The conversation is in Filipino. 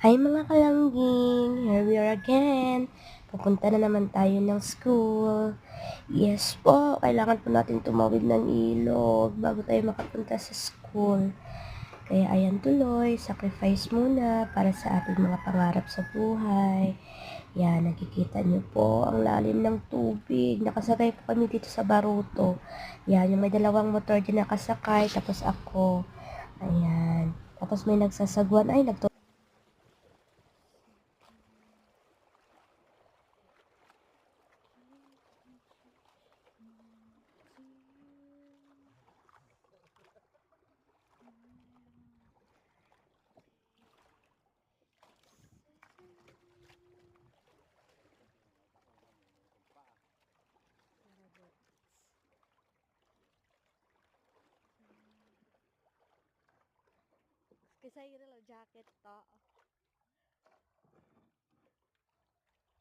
Hi mga kalangging! Here we are again. Pupunta na naman tayo ng school. Yes po, kailangan po natin tumawid ng ilog bago tayo makapunta sa school. Kaya ayan tuloy, sacrifice muna para sa ating mga pangarap sa buhay. Yan, nakikita niyo po ang lalim ng tubig. Nakasakay po kami dito sa Baruto. Yan, yung may dalawang motor din nakasakay, tapos ako. Ayan. Tapos may nagsasagwan, ay Kasi yun lang jacket to.